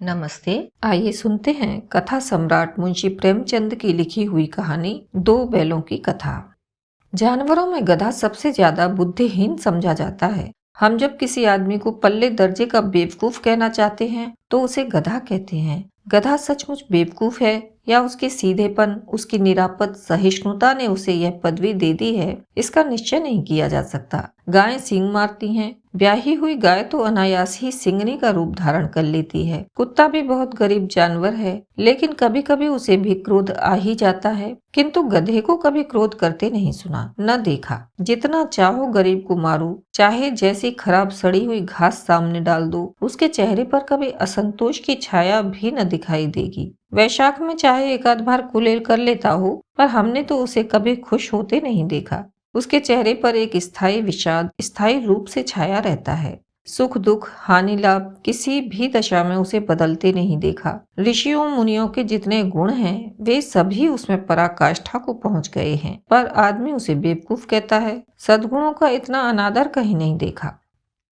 नमस्ते। आइए सुनते हैं कथा सम्राट मुंशी प्रेमचंद की लिखी हुई कहानी दो बैलों की कथा। जानवरों में गधा सबसे ज्यादा बुद्धिहीन समझा जाता है। हम जब किसी आदमी को पल्ले दर्जे का बेवकूफ कहना चाहते हैं तो उसे गधा कहते हैं। गधा सचमुच बेवकूफ है या उसके सीधेपन, उसकी निरापद सहिष्णुता ने उसे यह पदवी दे दी है, इसका निश्चय नहीं किया जा सकता। गायें सींग मारती हैं। ब्याही हुई गाय तो अनायास ही सिंगनी का रूप धारण कर लेती है। कुत्ता भी बहुत गरीब जानवर है, लेकिन कभी कभी उसे भी क्रोध आ ही जाता है, किंतु गधे को कभी क्रोध करते नहीं सुना, न देखा। जितना चाहो गरीब को मारो, चाहे जैसी खराब सड़ी हुई घास सामने डाल दो, उसके चेहरे पर कभी असंतोष की छाया भी न दिखाई देगी। वैशाख में चाहे एक आध बार कुलेल कर लेता हो, पर हमने तो उसे कभी खुश होते नहीं देखा। उसके चेहरे पर एक स्थायी विषाद स्थायी रूप से छाया रहता है। सुख दुख हानि लाभ किसी भी दशा में उसे बदलते नहीं देखा। ऋषियों मुनियों के जितने गुण हैं वे सभी उसमें पराकाष्ठा को पहुंच गए हैं, पर आदमी उसे बेवकूफ कहता है। सद्गुणों का इतना अनादर कहीं नहीं देखा।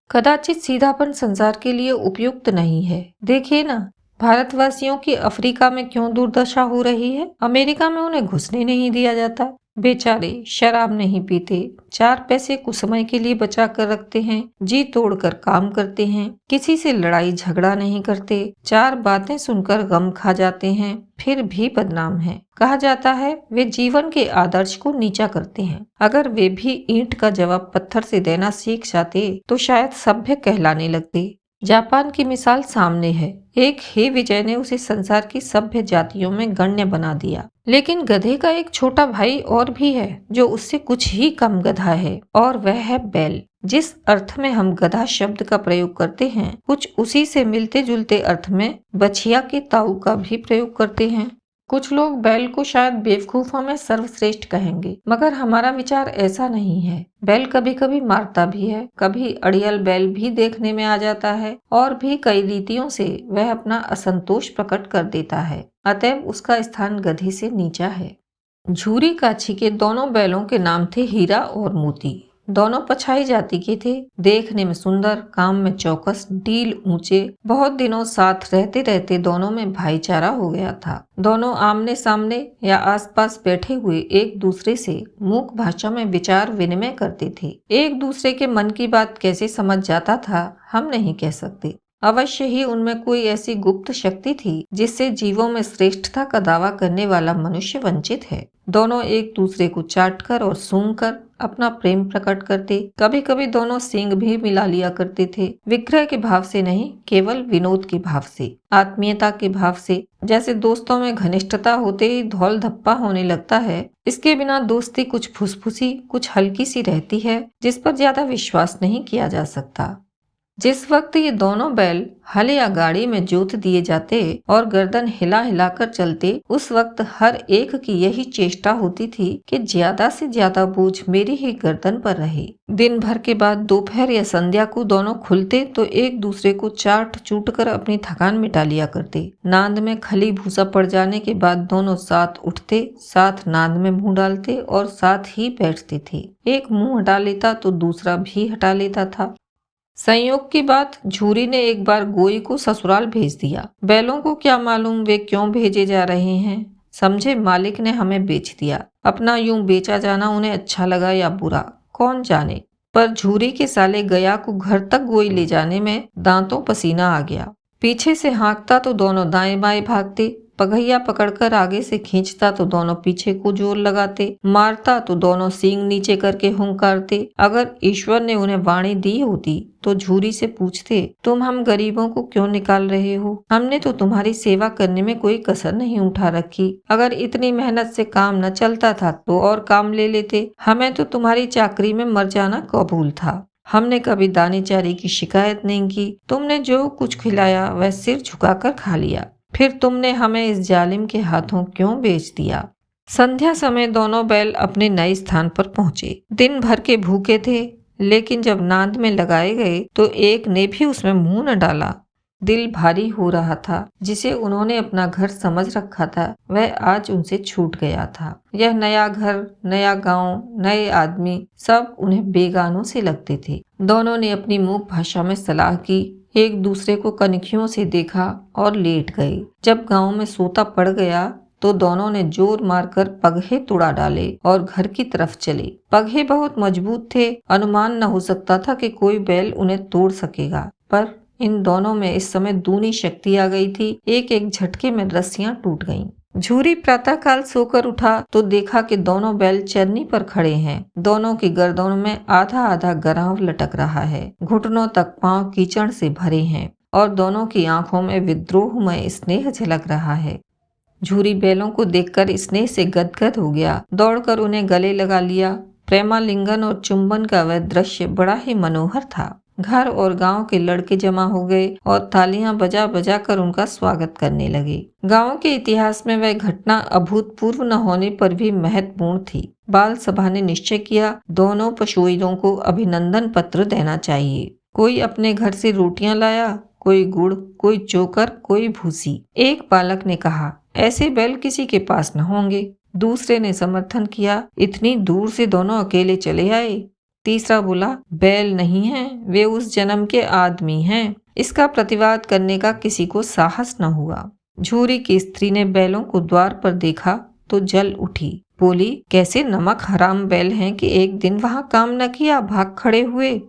कदाचित सीधापन संसार के लिए उपयुक्त नहीं है। देखिए ना, भारतवासियों की अफ्रीका में क्यों दुर्दशा हो रही है। अमेरिका में उन्हें घुसने नहीं दिया जाता। बेचारे शराब नहीं पीते, 4 पैसे कुछ समय के लिए बचा कर रखते हैं, जी तोड़कर काम करते हैं, किसी से लड़ाई झगड़ा नहीं करते, 4 बातें सुनकर गम खा जाते हैं, फिर भी बदनाम हैं। कहा जाता है वे जीवन के आदर्श को नीचा करते हैं। अगर वे भी ईंट का जवाब पत्थर से देना सीख जाते तो शायद सभ्य कहलाने लगते। जापान की मिसाल सामने है। एक ही विजय ने उसे संसार की सभ्य जातियों में गण्य बना दिया। लेकिन गधे का एक छोटा भाई और भी है जो उससे कुछ ही कम गधा है, और वह है बैल। जिस अर्थ में हम गधा शब्द का प्रयोग करते हैं, कुछ उसी से मिलते जुलते अर्थ में बछिया के ताऊ का भी प्रयोग करते हैं। कुछ लोग बैल को शायद बेवकूफों में सर्वश्रेष्ठ कहेंगे, मगर हमारा विचार ऐसा नहीं है। बैल कभी कभी मारता भी है, कभी अड़ियल बैल भी देखने में आ जाता है, और भी कई रीतियों से वह अपना असंतोष प्रकट कर देता है। अतएव उसका स्थान गधे से नीचा है। झूरी काछी के दोनों बैलों के नाम थे हीरा और मोती। दोनों पछाई जाति के थे, देखने में सुंदर, काम में चौकस, डील ऊंचे। बहुत दिनों साथ रहते रहते दोनों में भाईचारा हो गया था। दोनों आमने सामने या आसपास बैठे हुए एक दूसरे से मूक भाषा में विचार विनिमय करते थे। एक दूसरे के मन की बात कैसे समझ जाता था हम नहीं कह सकते। अवश्य ही उनमें कोई ऐसी गुप्त शक्ति थी जिससे जीवों में श्रेष्ठता का दावा करने वाला मनुष्य वंचित है। दोनों एक दूसरे को चाटकर और सूंघकर अपना प्रेम प्रकट करते। कभी कभी दोनों सींग भी मिला लिया करते थे, विग्रह के भाव से नहीं, केवल विनोद के भाव से, आत्मीयता के भाव से। जैसे दोस्तों में घनिष्ठता होते ही धौल धप्पा होने लगता है, इसके बिना दोस्ती कुछ फुसफुसी, कुछ हल्की सी रहती है, जिस पर ज्यादा विश्वास नहीं किया जा सकता। जिस वक्त ये दोनों बैल हल या गाड़ी में जोत दिए जाते और गर्दन हिला हिलाकर चलते, उस वक्त हर एक की यही चेष्टा होती थी कि ज्यादा से ज्यादा बोझ मेरी ही गर्दन पर रहे। दिन भर के बाद दोपहर या संध्या को दोनों खुलते तो एक दूसरे को चाट चूट कर अपनी थकान मिटा लिया करते। नांद में खली भूसा पड़ जाने के बाद दोनों साथ उठते, साथ नांद में मुंह डालते और साथ ही बैठते थे। एक मुंह हटा लेता तो दूसरा भी हटा लेता था। संयोग की बात, झूरी ने एक बार गोई को ससुराल भेज दिया। बैलों को क्या मालूम वे क्यों भेजे जा रहे हैं। समझे मालिक ने हमें बेच दिया। अपना यूं बेचा जाना उन्हें अच्छा लगा या बुरा, कौन जाने। पर झूरी के साले गया को घर तक गोई ले जाने में दांतों पसीना आ गया। पीछे से हाँकता तो दोनों दाएं बाएं भागते, पगहिया पकड़कर आगे से खींचता तो दोनों पीछे को जोर लगाते, मारता तो दोनों सींग नीचे करके हुंकारते। अगर ईश्वर ने उन्हें वाणी दी होती तो झूरी से पूछते, तुम हम गरीबों को क्यों निकाल रहे हो? हमने तो तुम्हारी सेवा करने में कोई कसर नहीं उठा रखी। अगर इतनी मेहनत से काम न चलता था तो और काम ले लेते। हमें तो तुम्हारी चाकरी में मर जाना कबूल था। हमने कभी दाने चारे की शिकायत नहीं की। तुमने जो कुछ खिलाया वह सिर झुकाकर खा लिया। फिर तुमने हमें इस जालिम के हाथों क्यों बेच दिया? संध्या समय दोनों बैल अपने नए स्थान पर पहुंचे। दिन भर के भूखे थे, लेकिन जब नांद में लगाए गए तो एक ने भी उसमें मुंह न डाला। दिल भारी हो रहा था। जिसे उन्होंने अपना घर समझ रखा था वह आज उनसे छूट गया था। यह नया घर, नया गांव, नए आदमी, सब उन्हें बेगानों से लगते थे। दोनों ने अपनी मूक भाषा में सलाह की। एक दूसरे को कनखियों से देखा और लेट गए। जब गांव में सोता पड़ गया तो दोनों ने जोर मारकर पगहे तुड़ा डाले और घर की तरफ चले। पगहे बहुत मजबूत थे, अनुमान न हो सकता था कि कोई बैल उन्हें तोड़ सकेगा, पर इन दोनों में इस समय दूनी शक्ति आ गई थी। एक एक झटके में रस्सियां टूट गईं। झूरी प्रातःकाल सोकर उठा तो देखा कि दोनों बैल चरनी पर खड़े हैं। दोनों की गर्दनों में आधा आधा गराव लटक रहा है, घुटनों तक पांव कीचड़ से भरे हैं और दोनों की आंखों में विद्रोहमय स्नेह झलक रहा है। झूरी बैलों को देखकर स्नेह से गदगद हो गया, दौड़कर उन्हें गले लगा लिया। प्रेमालिंगन और चुंबन का वह दृश्य बड़ा ही मनोहर था। घर और गांव के लड़के जमा हो गए और तालियां बजा बजा कर उनका स्वागत करने लगे। गांव के इतिहास में वह घटना अभूतपूर्व न होने पर भी महत्वपूर्ण थी। बाल सभा ने निश्चय किया, दोनों पशुवीरों को अभिनंदन पत्र देना चाहिए। कोई अपने घर से रोटियां लाया, कोई गुड़, कोई चोकर, कोई भूसी। एक बालक ने कहा, ऐसे बैल किसी के पास न होंगे। दूसरे ने समर्थन किया, इतनी दूर से दोनों अकेले चले आए। तीसरा बोला, बैल नहीं हैं, वे उस जन्म के आदमी हैं। इसका प्रतिवाद करने का किसी को साहस न हुआ। झूरी की स्त्री ने बैलों को द्वार पर देखा तो जल उठी, बोली, कैसे नमक हराम बैल हैं कि एक दिन वहां काम न किया, भाग खड़े हुए।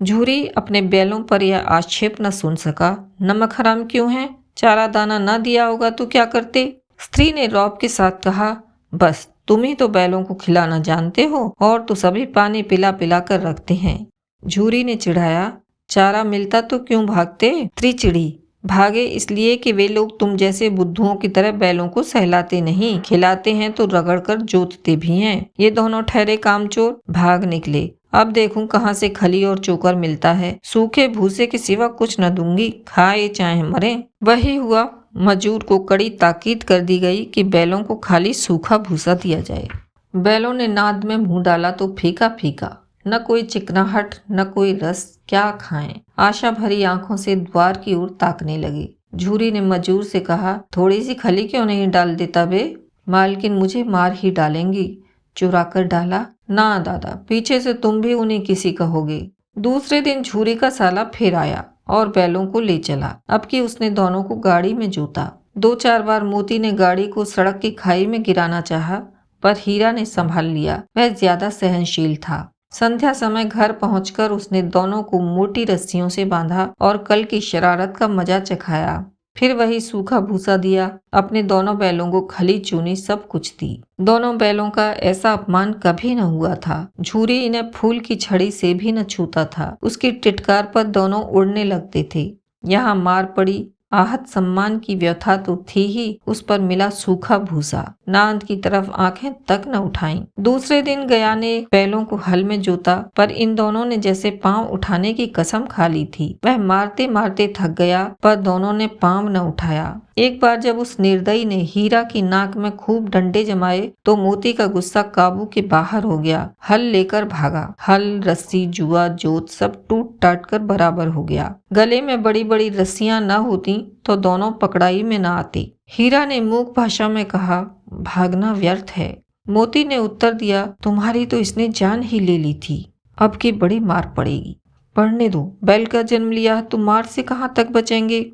झूरी अपने बैलों पर यह आक्षेप न सुन सका। नमक हराम क्यों है? चारा दाना न दिया होगा तो क्या करते? स्त्री ने रौब के साथ कहा, बस तुम ही तो बैलों को खिलाना जानते हो और तो सभी पानी पिला पिला कर रखते हैं। झूरी ने चिढ़ाया, चारा मिलता तो क्यों भागते? स्त्री चिढ़ी, भागे इसलिए कि वे लोग तुम जैसे बुद्धुओं की तरह बैलों को सहलाते नहीं, खिलाते हैं तो रगड़कर जोतते भी हैं। ये दोनों ठहरे कामचोर, भाग निकले। अब देखूं कहाँ से खली और चोकर मिलता है। सूखे भूसे के सिवा कुछ न दूंगी, खाए चाहे मरे। वही हुआ। मजूर को कड़ी ताकीद कर दी गई कि बैलों को खाली सूखा भूसा दिया जाए। बैलों ने नाद में मुंह डाला तो फीका फीका, न कोई चिकनाहट न कोई रस, क्या खाएं। आशा भरी आंखों से द्वार की ओर ताकने लगे। झूरी ने मजूर से कहा, थोड़ी सी खली क्यों नहीं डाल देता बे? मालकिन मुझे मार ही डालेंगी। चुरा कर डाला? ना दादा, पीछे से तुम भी उन्हें किसी कहोगे। दूसरे दिन झूरी का साला फिर आया और बैलों को ले चला। अब की उसने दोनों को गाड़ी में जोता। 2-4 बार मोती ने गाड़ी को सड़क की खाई में गिराना चाहा, पर हीरा ने संभाल लिया। वह ज्यादा सहनशील था। संध्या समय घर पहुंचकर उसने दोनों को मोटी रस्सियों से बांधा और कल की शरारत का मजा चखाया। फिर वही सूखा भूसा दिया। अपने दोनों बैलों को खली चूनी सब कुछ दी। दोनों बैलों का ऐसा अपमान कभी न हुआ था। झूरी इन्हें फूल की छड़ी से भी न छूता था। उसकी टिटकार पर दोनों उड़ने लगते थे। यहाँ मार पड़ी, आहत सम्मान की व्यथा तो थी ही, उस पर मिला सूखा भूसा। नांद की तरफ आंखें तक न उठाईं। दूसरे दिन गया ने बैलों को हल में जोता, पर इन दोनों ने जैसे पांव उठाने की कसम खा ली थी। वह मारते मारते थक गया, पर दोनों ने पांव न उठाया। एक बार जब उस निर्दयी ने हीरा की नाक में खूब डंडे जमाए तो मोती का गुस्सा काबू के बाहर हो गया। हल लेकर भागा। हल, रस्सी, जुआ, जोत सब टूट टाट कर बराबर हो गया। गले में बड़ी बड़ी रस्सियां न होती तो दोनों पकड़ाई में न आती। हीरा ने मूक भाषा में कहा, भागना व्यर्थ है। मोती ने उत्तर दिया, तुम्हारी तो इसने जान ही ले ली थी, अब की बड़ी मार पड़ेगी। पढ़ने दो, बैल का जन्म लिया तो मार से कहाँ तक बचेंगे।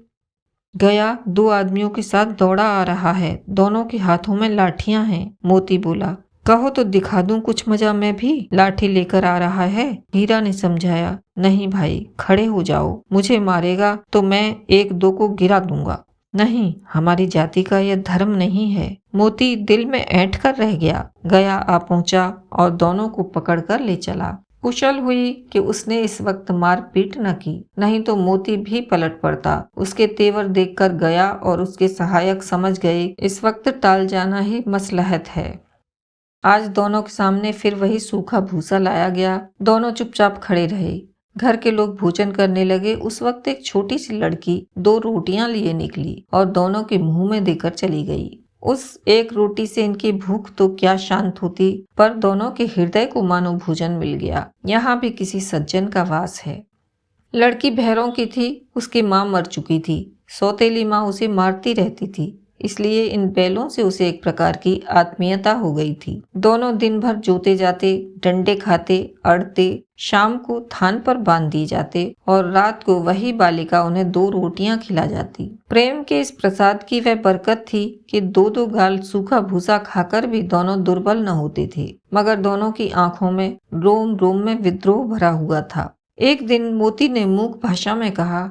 गया 2 आदमियों के साथ दौड़ा आ रहा है, दोनों के हाथों में लाठियां हैं। मोती बोला, कहो तो दिखा दूं कुछ मजा, मैं भी लाठी लेकर आ रहा है। हीरा ने समझाया, नहीं भाई, खड़े हो जाओ, मुझे मारेगा तो मैं 1-2 को गिरा दूंगा। नहीं, हमारी जाति का यह धर्म नहीं है। मोती दिल में ऐंठ कर रह गया। गया आ पहुंचा और दोनों को पकड़कर ले चला। कुशल हुई कि उसने इस वक्त मार पीट न की, नहीं तो मोती भी पलट पड़ता। उसके तेवर देखकर गया और उसके सहायक समझ गए इस वक्त टाल जाना ही मसलहत है। आज दोनों के सामने फिर वही सूखा भूसा लाया गया। दोनों चुपचाप खड़े रहे। घर के लोग भोजन करने लगे। उस वक्त एक छोटी सी लड़की 2 रोटियां लिए निकली और दोनों के मुंह में देकर चली गई। उस एक रोटी से इनकी भूख तो क्या शांत होती, पर दोनों के हृदय को मानो भोजन मिल गया। यहाँ भी किसी सज्जन का वास है। लड़की भैरों की थी, उसकी माँ मर चुकी थी। सौतेली माँ उसे मारती रहती थी। इसलिए इन बैलों से उसे एक प्रकार की आत्मीयता हो गई थी। दोनों दिन भर जोते जाते, डंडे खाते, अड़ते, शाम को थान पर बांध दिए जाते और रात को वही बालिका उन्हें 2 रोटियां खिला जाती। प्रेम के इस प्रसाद की वह बरकत थी कि 2-2 गाल सूखा भूसा खाकर भी दोनों दुर्बल न होते थे, मगर दोनों की आंखों में रोम रोम में विद्रोह भरा हुआ था। एक दिन मोती ने मूक भाषा में कहा,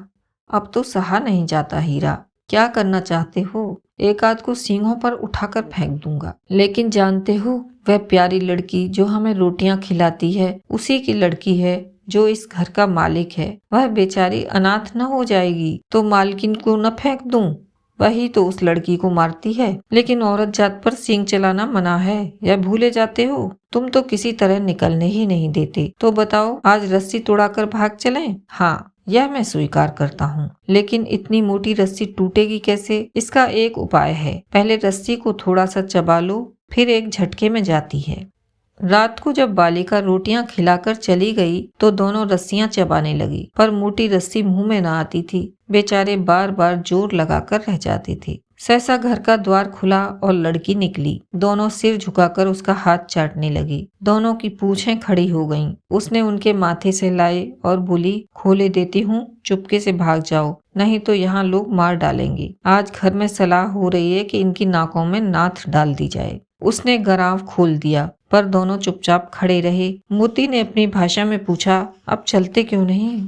अब तो सहा नहीं जाता हीरा, क्या करना चाहते हो? एक आध को सींगों पर उठाकर फेंक दूंगा। लेकिन जानते हो, वह प्यारी लड़की जो हमें रोटियां खिलाती है उसी की लड़की है जो इस घर का मालिक है। वह बेचारी अनाथ न हो जाएगी तो मालकिन को न फेंक दूं? वही तो उस लड़की को मारती है। लेकिन औरत जात पर सींग चलाना मना है, यह भूले जाते हो? तुम तो किसी तरह निकलने ही नहीं देते। तो बताओ, आज रस्सी तोड़ाकर भाग चलें? हाँ, यह मैं स्वीकार करता हूँ, लेकिन इतनी मोटी रस्सी टूटेगी कैसे? इसका एक उपाय है। पहले रस्सी को थोड़ा सा चबा लो, फिर एक झटके में जाती है। रात को जब बालिका रोटियां खिलाकर चली गई तो दोनों रस्सियां चबाने लगी, पर मोटी रस्सी मुंह में न आती थी। बेचारे बार बार जोर लगाकर रह जाते थे। सहसा घर का द्वार खुला और लड़की निकली। दोनों सिर झुकाकर उसका हाथ चाटने लगी। दोनों की पूंछें खड़ी हो गईं। उसने उनके माथे से लाए और बोली, खोले देती हूँ, चुपके से भाग जाओ, नहीं तो यहाँ लोग मार डालेंगे। आज घर में सलाह हो रही है कि इनकी नाकों में नाथ डाल दी जाए। उसने गराव खोल दिया, पर दोनों चुपचाप खड़े रहे। मोती ने अपनी भाषा में पूछा, अब चलते क्यों नहीं?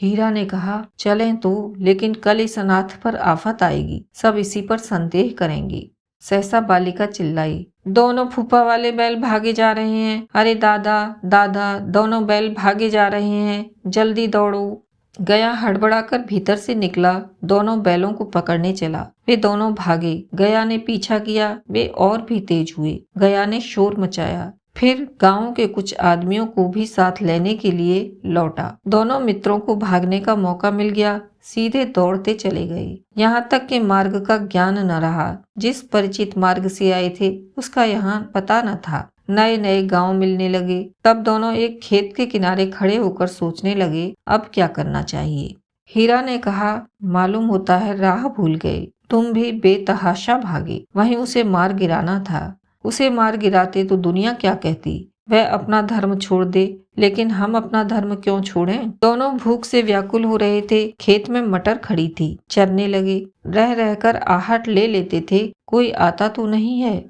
हीरा ने कहा, चलें तो, लेकिन कल इस अनाथ पर आफत आएगी, सब इसी पर संदेह करेंगे। सहसा बालिका चिल्लाई, दोनों फूफा वाले बैल भागे जा रहे हैं। अरे दादा दादा, दोनों बैल भागे जा रहे हैं, जल्दी दौड़ो। गया हड़बड़ाकर भीतर से निकला, दोनों बैलों को पकड़ने चला। वे दोनों भागे। गया ने पीछा किया, वे और भी तेज हुए। गया ने शोर मचाया, फिर गांव के कुछ आदमियों को भी साथ लेने के लिए लौटा। दोनों मित्रों को भागने का मौका मिल गया, सीधे दौड़ते चले गए। यहाँ तक कि मार्ग का ज्ञान न रहा। जिस परिचित मार्ग से आए थे उसका यहाँ पता न था। नए नए गांव मिलने लगे। तब दोनों एक खेत के किनारे खड़े होकर सोचने लगे, अब क्या करना चाहिए। हीरा ने कहा, मालूम होता है राह भूल गए। तुम भी बेतहाशा भागे, वहीं उसे मार गिराना था। उसे मार गिराते तो दुनिया क्या कहती। वह अपना धर्म छोड़ दे, लेकिन हम अपना धर्म क्यों छोड़ें? दोनों भूख से व्याकुल हो रहे थे। खेत में मटर खड़ी थी, चरने लगे। रह रहकर आहट ले लेते थे, कोई आता तो नहीं है।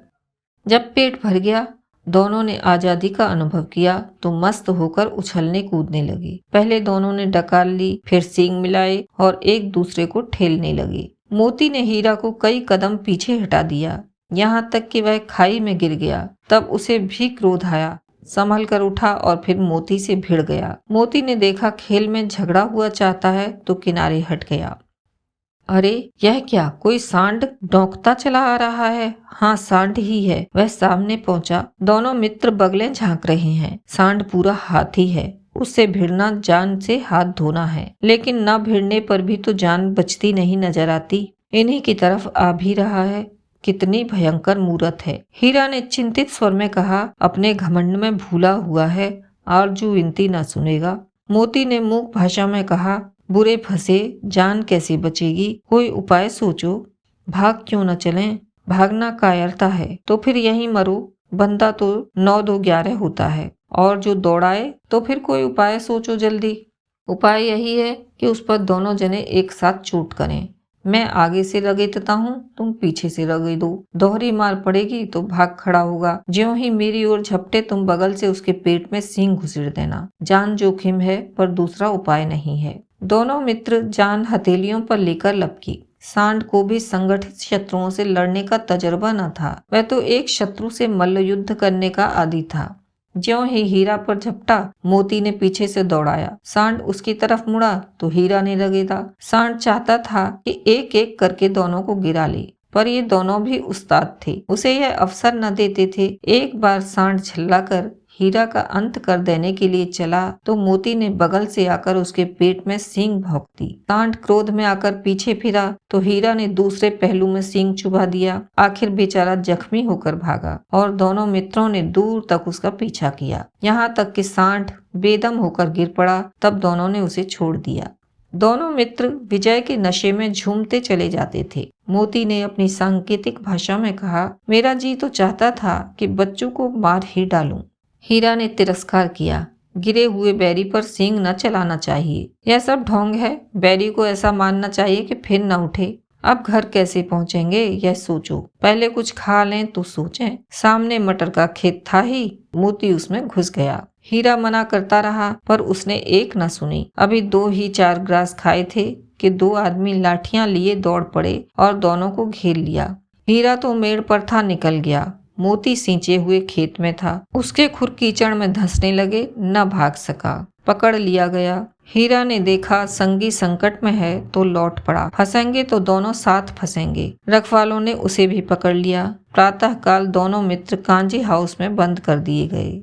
जब पेट भर गया, दोनों ने आजादी का अनुभव किया तो मस्त होकर उछलने कूदने लगे। पहले दोनों ने डकार ली, फिर सींग मिलाए और एक दूसरे को ठेलने लगे। मोती ने हीरा को कई कदम पीछे हटा दिया, यहाँ तक कि वह खाई में गिर गया। तब उसे भी क्रोध आया, संभल कर उठा और फिर मोती से भिड़ गया। मोती ने देखा खेल में झगड़ा हुआ चाहता है तो किनारे हट गया। अरे यह क्या, कोई सांड डौंकता चला आ रहा है। हाँ, सांड ही है। वह सामने पहुंचा। दोनों मित्र बगलें झांक रहे हैं। सांड पूरा हाथी है, उससे भिड़ना जान से हाथ धोना है। लेकिन न भिड़ने पर भी तो जान बचती नहीं नजर आती। इन्हीं की तरफ आ भी रहा है। कितनी भयंकर मूरत है। हीरा ने चिंतित स्वर में कहा, अपने घमंड में भूला हुआ है, आरजू विनती न सुनेगा। मोती ने मूक भाषा में कहा, बुरे फंसे, जान कैसे बचेगी, कोई उपाय सोचो। भाग क्यों न चलें? भागना कायरता है तो फिर यहीं मरो। बंदा तो 9-2-11 होता है, और जो दौड़ाए तो फिर कोई उपाय सोचो जल्दी। उपाय यही है कि उस पर दोनों जने एक साथ चोट करें। मैं आगे से रगेदता हूँ, तुम पीछे से रगेद दो। दोहरी मार पड़ेगी तो भाग खड़ा होगा। ज्यों ही मेरी ओर झपटे तुम बगल से उसके पेट में सींग घुसेड़ देना। जान जोखिम है, पर दूसरा उपाय नहीं है। दोनों मित्र जान हथेलियों पर लेकर लपकी। सांड को भी संगठित शत्रुओं से लड़ने का तजुर्बा न था। वह तो एक शत्रु से मल्ल युद्ध करने का आदी था। ज्यों ही हीरा पर झपटा, मोती ने पीछे से दौड़ाया। सांड उसकी तरफ मुड़ा तो हीरा ने रगेदा। सांड चाहता था कि एक एक करके दोनों को गिरा ले, पर ये दोनों भी उस्ताद थे, उसे यह अवसर न देते थे। एक बार सांड झल्लाकर हीरा का अंत कर देने के लिए चला तो मोती ने बगल से आकर उसके पेट में सींग भोंक दी। सांड क्रोध में आकर पीछे फिरा तो हीरा ने दूसरे पहलू में सींग चुभा दिया। आखिर बेचारा जख्मी होकर भागा और दोनों मित्रों ने दूर तक उसका पीछा किया, यहाँ तक कि सांड बेदम होकर गिर पड़ा। तब दोनों ने उसे छोड़ दिया। दोनों मित्र विजय के नशे में झूमते चले जाते थे। मोती ने अपनी सांकेतिक भाषा में कहा, मेरा जी तो चाहता था कि बच्चों को मार ही डालूं। हीरा ने तिरस्कार किया, गिरे हुए बैरी पर सींग न चलाना चाहिए। यह सब ढोंग है। बैरी को ऐसा मारना चाहिए कि फिर न उठे। अब घर कैसे पहुंचेंगे यह सोचो, पहले कुछ खा लें तो सोचें। सामने मटर का खेत था ही, मोती उसमें घुस गया। हीरा मना करता रहा पर उसने एक न सुनी। अभी 2 ही 4 ग्रास खाए थे कि 2 आदमी लाठियां लिए दौड़ पड़े और दोनों को घेर लिया। हीरा तो मेड़ पर था, निकल गया। मोती सींचे हुए खेत में था। उसके खुर कीचड़ में धंसने लगे, न भाग सका, पकड़ लिया गया। हीरा ने देखा संगी संकट में है तो लौट पड़ा, फंसेंगे तो दोनों साथ फंसेंगे। रखवालों ने उसे भी पकड़ लिया। प्रातः काल दोनों मित्र कांजी हाउस में बंद कर दिए गए।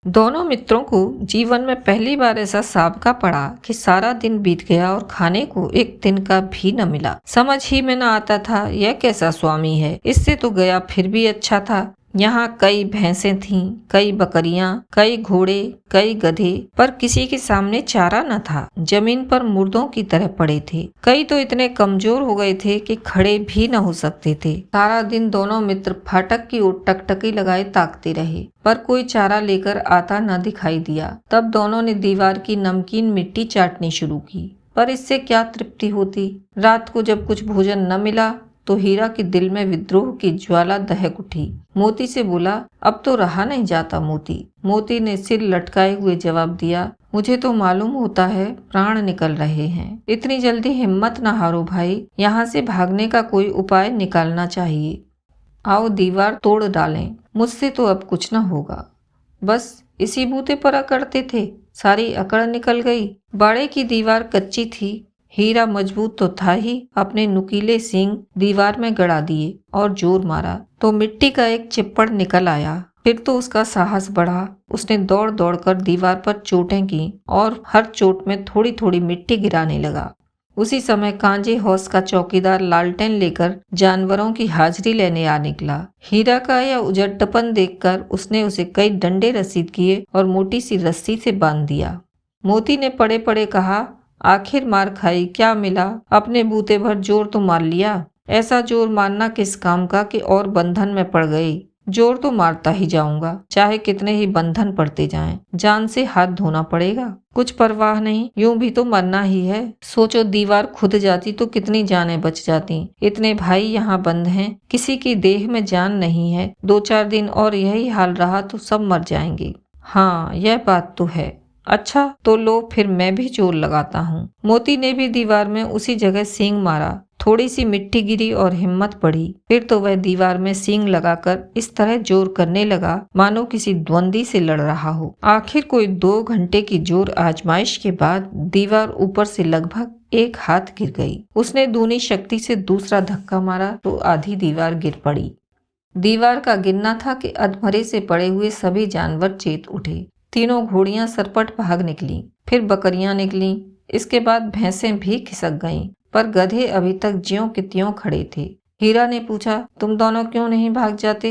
दोनों मित्रों को जीवन में पहली बार ऐसा साबका पड़ा कि सारा दिन बीत गया और खाने को एक दिन का भी न मिला। समझ ही में न आता था यह कैसा स्वामी है। इससे तो गया फिर भी अच्छा था। यहाँ कई भैंसें थीं, कई बकरियां, कई घोड़े, कई गधे, पर किसी के सामने चारा न था। जमीन पर मुर्दों की तरह पड़े थे। कई तो इतने कमजोर हो गए थे कि खड़े भी न हो सकते थे। सारा दिन दोनों मित्र फाटक की ओर टकटकी लगाए ताकते रहे, पर कोई चारा लेकर आता न दिखाई दिया। तब दोनों ने दीवार की नमकीन मिट्टी चाटनी शुरू की, पर इससे क्या तृप्ति होती। रात को जब कुछ भोजन न मिला तो हीरा के दिल में विद्रोह की ज्वाला दहक उठी। मोती से बोला, अब तो रहा नहीं जाता मोती। मोती ने सिर लटकाए हुए जवाब दिया, मुझे तो मालूम होता है प्राण निकल रहे हैं। इतनी जल्दी हिम्मत न हारो भाई, यहाँ से भागने का कोई उपाय निकालना चाहिए। आओ दीवार तोड़ डालें, मुझसे तो अब कुछ न होगा। बस इसी बूते पर अकड़ते थे, सारी अकड़ निकल गई। बाड़े की दीवार कच्ची थी। हीरा मजबूत तो था ही, अपने नुकीले सींग दीवार में गड़ा दिए और जोर मारा तो मिट्टी का एक चिप्पड़ निकल आया। फिर तो उसका साहस बढ़ा। उसने दौड़ दौड़ कर दीवार पर चोटें की और हर चोट में थोड़ी थोड़ी मिट्टी गिराने लगा। उसी समय कांजे हौस का चौकीदार लालटेन लेकर जानवरों की हाजिरी लेने आ निकला। हीरा का यह उजड्डपन देखकर उसने उसे कई डंडे रसीद किए और मोटी सी रस्सी से बांध दिया। मोती ने पड़े पड़े कहा, आखिर मार खाई, क्या मिला? अपने बूते भर जोर तो मार लिया। ऐसा जोर मारना किस काम का कि और बंधन में पड़ गई। जोर तो मारता ही जाऊंगा, चाहे कितने ही बंधन पड़ते जाएं। जान से हाथ धोना पड़ेगा, कुछ परवाह नहीं, यूं भी तो मरना ही है। सोचो दीवार खुद जाती तो कितनी जानें बच जाती। इतने भाई यहाँ बंद हैं, किसी की देह में जान नहीं है। 2-4 दिन और यही हाल रहा तो सब मर जाएंगे। हाँ, यह बात तो है। अच्छा तो लो, फिर मैं भी जोर लगाता हूँ। मोती ने भी दीवार में उसी जगह सींग मारा। थोड़ी सी मिट्टी गिरी और हिम्मत बढ़ी। फिर तो वह दीवार में सींग लगाकर इस तरह जोर करने लगा मानो किसी द्वंद्वी से लड़ रहा हो। आखिर कोई 2 घंटे की जोर आजमाइश के बाद दीवार ऊपर से लगभग 1 हाथ गिर गई। उसने दूनी शक्ति से दूसरा धक्का मारा तो आधी दीवार गिर पड़ी। दीवार का गिरना था कि अधमरे से पड़े हुए सभी जानवर चेत उठे। तीनों घोड़ियां सरपट भाग निकलीं, फिर बकरियां निकलीं, इसके बाद भैंसें भी खिसक गईं, पर गधे अभी तक ज्यों के त्यों खड़े थे। हीरा ने पूछा, तुम दोनों क्यों नहीं भाग जाते?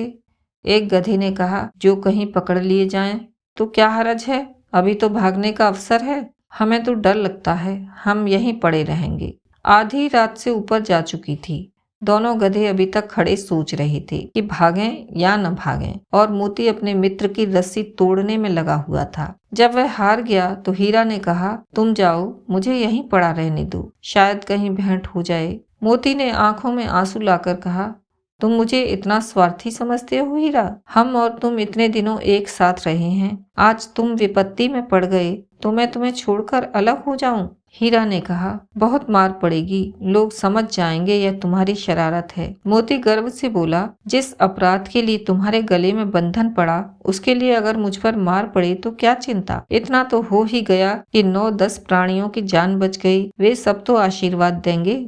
एक गधे ने कहा, जो कहीं पकड़ लिए जाएं तो क्या हरज है, अभी तो भागने का अवसर है। हमें तो डर लगता है, हम यहीं पड़े रहेंगे। आधी रात से ऊपर जा चुकी थी। दोनों गधे अभी तक खड़े सोच रहे थे कि भागें या न भागें, और मोती अपने मित्र की रस्सी तोड़ने में लगा हुआ था। जब वह हार गया तो हीरा ने कहा, तुम जाओ, मुझे यहीं पड़ा रहने दो, शायद कहीं भेंट हो जाए। मोती ने आंखों में आंसू लाकर कहा, तुम मुझे इतना स्वार्थी समझते हो हीरा? हम और तुम इतने दिनों एक साथ रहे हैं, आज तुम विपत्ति में पड़ गए तो मैं तुम्हें छोड़कर अलग हो जाऊं? हीरा ने कहा, बहुत मार पड़ेगी, लोग समझ जाएंगे यह तुम्हारी शरारत है। मोती गर्व से बोला, जिस अपराध के लिए तुम्हारे गले में बंधन पड़ा उसके लिए अगर मुझ पर मार पड़े तो क्या चिंता। इतना तो हो ही गया कि 9-10 प्राणियों की जान बच गई, वे सब तो आशीर्वाद देंगे।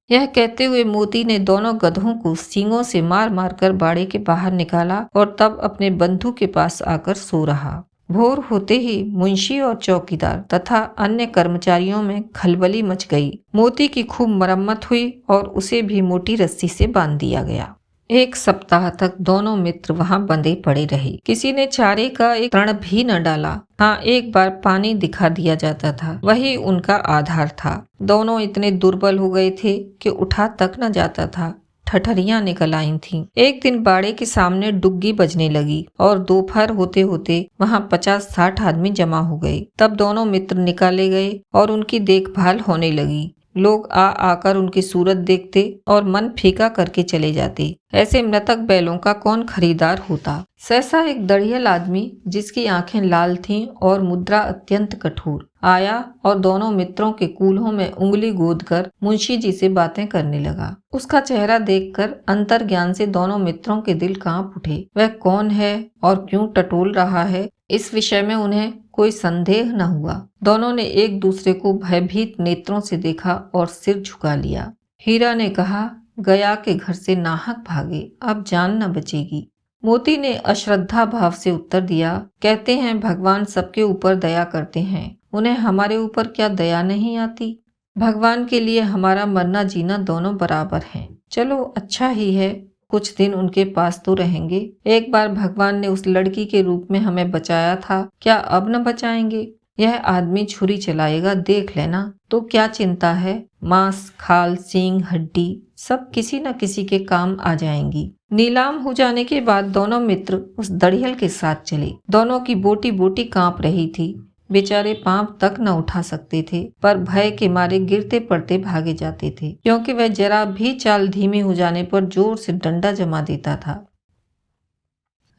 यह कहते हुए मोती ने दोनों गधों को सींगों से मार मार कर बाड़े के बाहर निकाला और तब अपने बंधु के पास आकर सो रहा। भोर होते ही मुंशी और चौकीदार तथा अन्य कर्मचारियों में खलबली मच गई। मोती की खूब मरम्मत हुई और उसे भी मोटी रस्सी से बांध दिया गया। एक सप्ताह तक दोनों मित्र वहां बंधे पड़े रहे। किसी ने चारे का एक तृण भी न डाला। हाँ, एक बार पानी दिखा दिया जाता था, वही उनका आधार था। दोनों इतने दुर्बल हो गए थे कि उठा तक न जाता था। ठठरियां निकल आई थीं। एक दिन बाड़े के सामने डुग्गी बजने लगी और दोपहर होते होते वहां 50-60 आदमी जमा हो गए। तब दोनों मित्र निकाले गए और उनकी देखभाल होने लगी। लोग आ आकर उनकी सूरत देखते और मन फीका करके चले जाते। ऐसे मृतक बैलों का कौन खरीदार होता। सहसा एक दड़ियल आदमी, जिसकी आंखें लाल थीं और मुद्रा अत्यंत कठोर, आया और दोनों मित्रों के कूल्हों में उंगली गोदकर मुंशी जी से बातें करने लगा। उसका चेहरा देखकर अंतर्ज्ञान से दोनों मित्रों के दिल कांप उठे। वह कौन है और क्यों टटोल रहा है, इस विषय में उन्हें कोई संदेह न हुआ। दोनों ने एक दूसरे को भयभीत नेत्रों से देखा और सिर झुका लिया। हीरा ने कहा, गया के घर से नाहक भागे, अब जान न बचेगी। मोती ने अश्रद्धा भाव से उत्तर दिया, कहते हैं भगवान सबके ऊपर दया करते हैं, उन्हें हमारे ऊपर क्या दया नहीं आती। भगवान के लिए हमारा मरना जीना दोनों बराबर हैं। चलो अच्छा ही है, कुछ दिन उनके पास तो रहेंगे। एक बार भगवान ने उस लड़की के रूप में हमें बचाया था, क्या अब न बचाएंगे। यह आदमी छुरी चलाएगा, देख लेना। तो क्या चिंता है, मांस, खाल, सींग, हड्डी सब किसी न किसी के काम आ जाएंगी। नीलाम हो जाने के बाद दोनों मित्र उस दड़ियल के साथ चले। दोनों की बोटी बोटी कांप रही थी। बेचारे पांव तक न उठा सकते थे, पर भय के मारे गिरते पड़ते भागे जाते थे, क्योंकि वह जरा भी चाल धीमी हो जाने पर जोर से डंडा जमा देता था।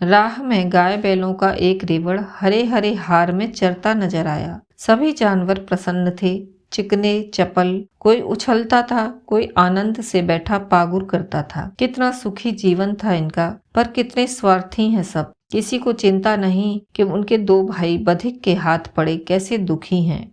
राह में गाय बैलों का एक रेवड़ हरे हरे हार में चरता नजर आया। सभी जानवर प्रसन्न थे, चिकने चपल। कोई उछलता था, कोई आनंद से बैठा पागुर करता था। कितना सुखी जीवन था इनका, पर कितने स्वार्थी हैं सब। किसी को चिंता नहीं कि उनके दो भाई बधिक के हाथ पड़े कैसे दुखी हैं।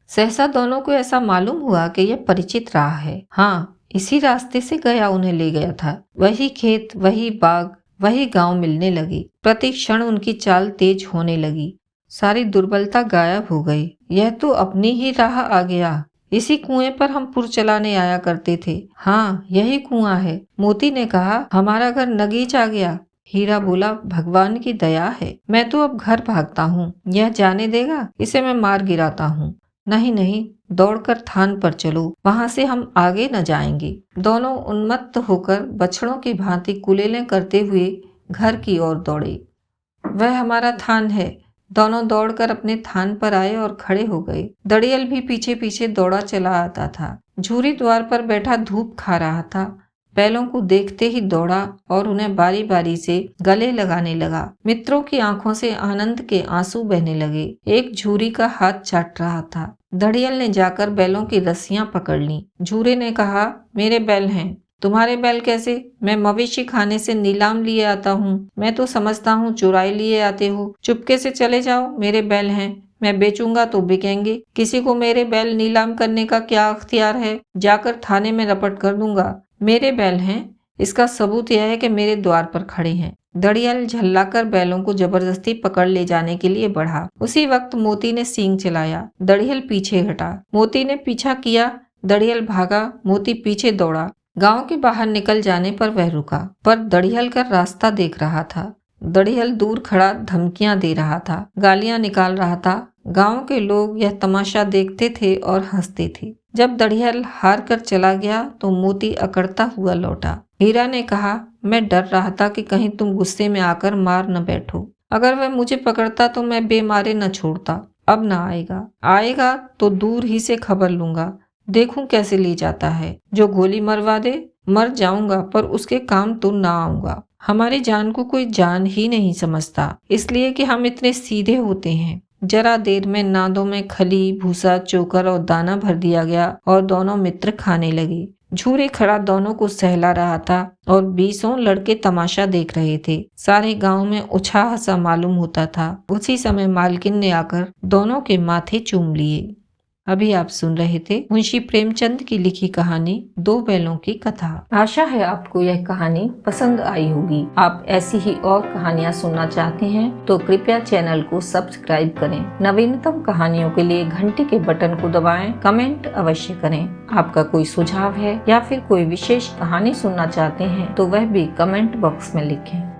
सहसा दोनों को ऐसा मालूम हुआ कि यह परिचित राह है। हाँ, इसी रास्ते से गया उन्हें ले गया था। वही खेत, वही बाग, वही गांव मिलने लगे। प्रति क्षण उनकी चाल तेज होने लगी। सारी दुर्बलता गायब हो गई। यह तो अपनी ही राह आ गया। इसी कुएं पर हम पुर चलाने आया करते थे। हाँ, यही कुआं है। मोती ने कहा, हमारा घर नगीच आ गया। हीरा बोला, भगवान की दया है। मैं तो अब घर भागता हूँ। यह जाने देगा, इसे मैं मार गिराता हूँ। नहीं नहीं, दौड़कर थान पर चलो, वहां से हम आगे न जाएंगे। दोनों उन्मत्त होकर बछड़ों की भांति कुलेलें करते हुए घर की ओर दौड़े। वह हमारा थान है। दोनों दौड़कर अपने थान पर आए और खड़े हो गए। दड़ियल भी पीछे पीछे दौड़ा चला आता था। झूरी द्वार पर बैठा धूप खा रहा था। बैलों को देखते ही दौड़ा और उन्हें बारी बारी से गले लगाने लगा। मित्रों की आंखों से आनंद के आंसू बहने लगे। एक झूरी का हाथ चाट रहा था। दड़ियल ने जाकर बैलों की रस्सियां पकड़ ली। झूरे ने कहा, मेरे बैल हैं। तुम्हारे बैल कैसे? मैं मवेशी खाने से नीलाम लिए आता हूँ। मैं तो समझता हूँ चुराई लिए आते हो। चुपके से चले जाओ, मेरे बैल हैं। मैं बेचूंगा तो बिकेंगे। किसी को मेरे बैल नीलाम करने का क्या अख्तियार है? जाकर थाने में रपट कर दूंगा। मेरे बैल हैं, इसका सबूत यह है कि मेरे द्वार पर खड़े हैं। दड़ियल झल्लाकर बैलों को जबरदस्ती पकड़ ले जाने के लिए बढ़ा। उसी वक्त मोती ने सींग चलाया। दड़ियल पीछे हटा। मोती ने पीछा किया। दड़ियल भागा, मोती पीछे दौड़ा। गांव के बाहर निकल जाने पर वह रुका, पर दड़ियल का रास्ता देख रहा था। दड़ियल दूर खड़ा धमकियां दे रहा था, गालियां निकाल रहा था। गांव के लोग यह तमाशा देखते थे और हंसते थे। जब दड़ियल हार कर चला गया तो मोती अकड़ता हुआ लौटा। हीरा ने कहा, मैं डर रहा था कि कहीं तुम गुस्से में आकर मार न बैठो। अगर वह मुझे पकड़ता तो मैं बेमारे न छोड़ता। अब न आएगा। आएगा तो दूर ही से खबर लूंगा। देखूं कैसे ले जाता है। जो गोली मरवा दे, मर जाऊंगा, पर उसके काम तो ना आऊंगा। हमारी जान को कोई जान ही नहीं समझता, इसलिए कि हम इतने सीधे होते हैं। जरा देर में नादों में खली, भूसा, चोकर और दाना भर दिया गया और दोनों मित्र खाने लगे। झूरे खड़ा दोनों को सहला रहा था और 20 लड़के तमाशा देख रहे थे। सारे गांव में उछाह सा मालूम होता था। उसी समय मालकिन ने आकर दोनों के माथे चूम लिए। अभी आप सुन रहे थे मुंशी प्रेमचंद की लिखी कहानी दो बैलों की कथा। आशा है आपको यह कहानी पसंद आई होगी। आप ऐसी ही और कहानियाँ सुनना चाहते हैं तो कृपया चैनल को सब्सक्राइब करें। नवीनतम कहानियों के लिए घंटी के बटन को दबाएं, कमेंट अवश्य करें। आपका कोई सुझाव है या फिर कोई विशेष कहानी सुनना चाहते हैं तो वह भी कमेंट बॉक्स में लिखें।